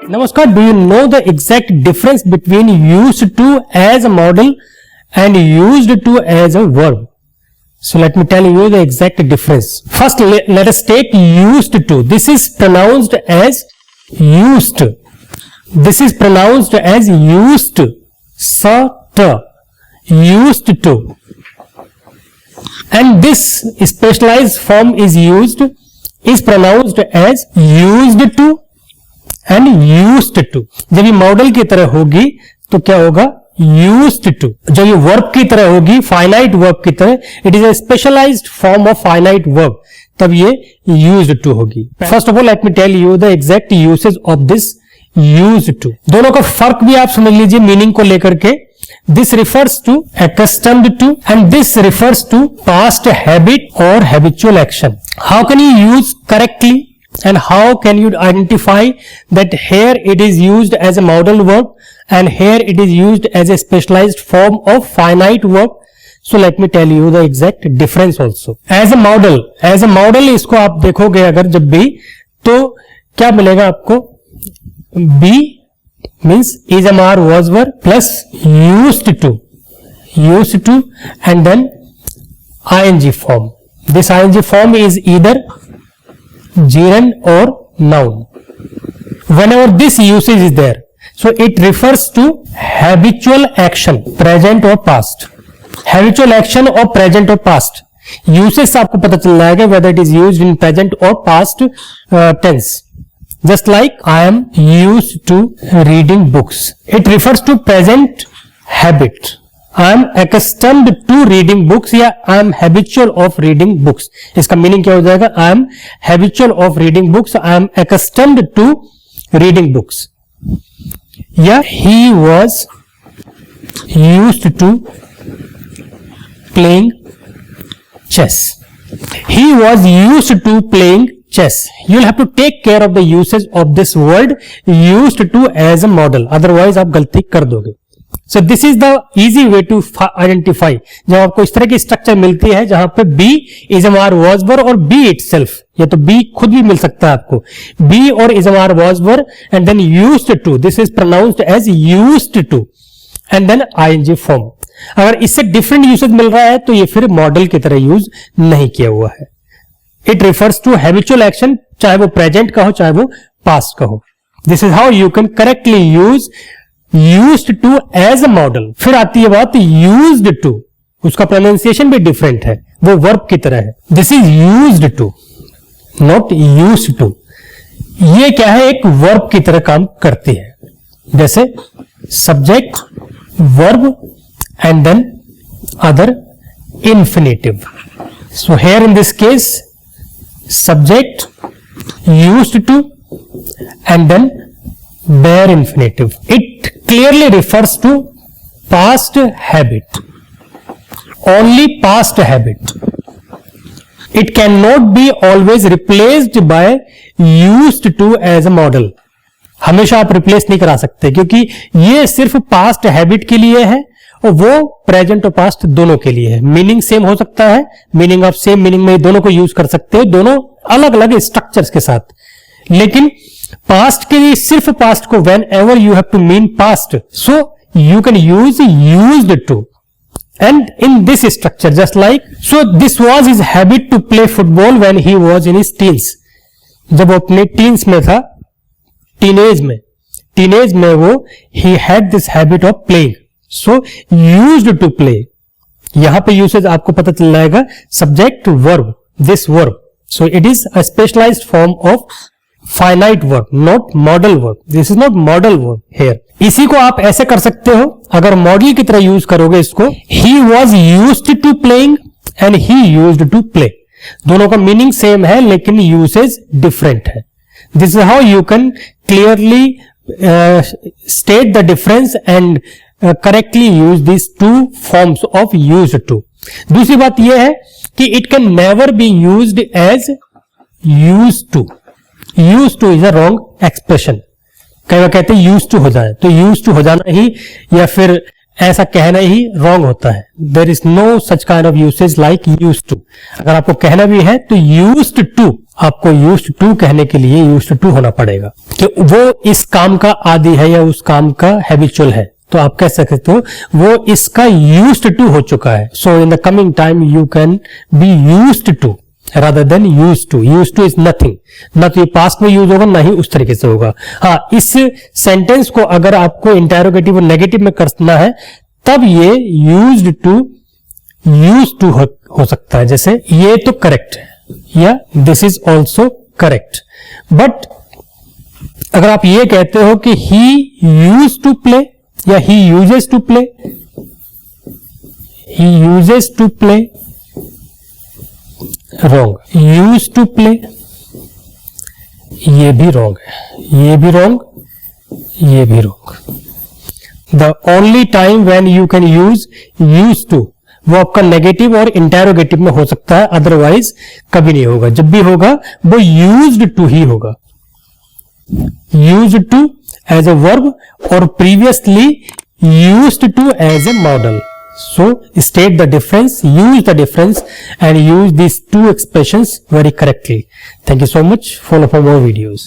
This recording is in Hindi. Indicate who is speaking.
Speaker 1: Namaskar, do you know the exact difference between used to as a model and used to as a verb? So let me tell you the exact difference. First, let us take used to. This is pronounced as used. This is pronounced as used. Used to. And this specialized form is pronounced as used to and used to. जब ये मॉडल की तरह होगी तो क्या होगा? used to. जब ये वर्ब की तरह होगी, फाइनाइट वर्ब की तरह, it is a specialised form of finite verb, तब ये used to होगी. First of all let me tell you the exact usage of this used to. दोनों का फर्क भी आप समझ लीजिए मीनिंग को लेकर के. This refers to accustomed to and this refers to past habit or habitual action. How can you use correctly and how can you identify that here it is used as a modal verb and here it is used as a specialized form of finite verb? So let me tell you the exact difference also. As a model इसको आप देखोगे अगर जब भी, तो क्या मिलेगा आपको? Be means is am are was were plus used to and then ing form. This ing form is either gerund or noun. Whenever this usage is there, so it refers to habitual action, present or past. Habitual action or present or past. Usage से आपको पता चल जाएगा whether it is used in present or past tense. Just like I am used to reading books. It refers to present habit. I am accustomed to reading books या I am habitual of reading books. इसका मीनिंग क्या हो जाएगा? I am habitual of reading books. I am accustomed to reading books. या he was used to playing chess. He was used to playing chess. You'll have to take care of the usage of this word used to as a model. Otherwise आप गलती कर दोगे. So this is the easy way to identify. जब आपको इस तरह की स्ट्रक्चर मिलती है जहां पे be is am are was were और be itself, या तो be खुद भी मिल सकता है आपको, be और is am are was were and then used to. This is pronounced as used to and then ing form. अगर इससे डिफरेंट यूसेज मिल रहा है तो ये फिर मॉडल की तरह यूज नहीं किया हुआ है. It refers to habitual action, चाहे वो प्रेजेंट का हो चाहे वो पास्ट का हो. This is how you can correctly use used to as a modal. फिर आती है बात यूज्ड टू. उसका प्रोनाउंसिएशन भी डिफरेंट है, वो वर्ब की तरह है. This is used to, not used to. ये क्या है? एक वर्ब की तरह काम करती है, जैसे subject, verb and then other infinitive. So here in this case, subject, used to and then bare infinitive. It clearly refers to past habit, only past habit. It cannot be always replaced by used to as a model. हमेशा आप रिप्लेस नहीं करा सकते क्योंकि ये सिर्फ पास्ट हैबिट के लिए है और वो प्रेजेंट और पास्ट दोनों के लिए है. मीनिंग सेम हो सकता है, मीनिंग ऑफ सेम मीनिंग में दोनों को यूज कर सकते हो, दोनों अलग अलग स्ट्रक्चर्स के साथ. लेकिन पास्ट के लिए सिर्फ पास्ट को whenever you have to mean past, so you can use used to and in this structure just like. So this was his habit to play football when he was in his teens. जब वो अपने टीन्स में था, टीनेज में वो he had this habit of playing. So used to play. यहां पे यूसेज आपको पता चल जाएगा subject, verb, this verb. So it is a specialised form of finite verb, not modal verb. This is not modal verb here. इसी को आप ऐसे कर सकते हो अगर मॉडल की तरह यूज करोगे इसको. He was used to playing and he used to play. दोनों का मीनिंग सेम है लेकिन यूसेज डिफरेंट है. This is how you can clearly state the difference and correctly use these two forms of used to. दूसरी बात यह है कि it can never be used as used to. Used to is a wrong expression. कई बार कहते हैं used to हो जाए, तो used to हो जाना ही या फिर ऐसा कहना ही रॉन्ग होता है। There is no such kind of usage like used to. अगर आपको कहना भी है तो यूज्ड टू, आपको यूज्ड टू कहने के लिए यूज्ड टू होना पड़ेगा कि वो इस काम का आदी है या उस काम का हैबिचुअल है। तो आप कह सकते हो वो इसका यूज्ड टू हो चुका है। So in the coming time you can be used to rather than used to. Used to is nothing. ना तो ये पास्ट में यूज होगा ना ही उस तरीके से होगा। हाँ, इस सेंटेंस को अगर आपको इंटेरोगेटिव और नेगेटिव में करना है तब ये used to हो सकता है। जैसे ये तो करेक्ट है या this is also correct. But अगर आप ये कहते हो कि he used to play या he uses to play, he uses to play, wrong. Use to play, ये भी रॉन्ग है, ये भी रॉन्ग, ये भी wrong. The only time when you can use to, वो आपका नेगेटिव और इंटेरोगेटिव में हो सकता है, अदरवाइज कभी नहीं होगा। जब भी होगा वो यूज्ड टू ही होगा। Used to as a verb और previously used to as a modal. So state the difference, use the difference and use these two expressions very correctly. Thank you so much. Follow for more videos.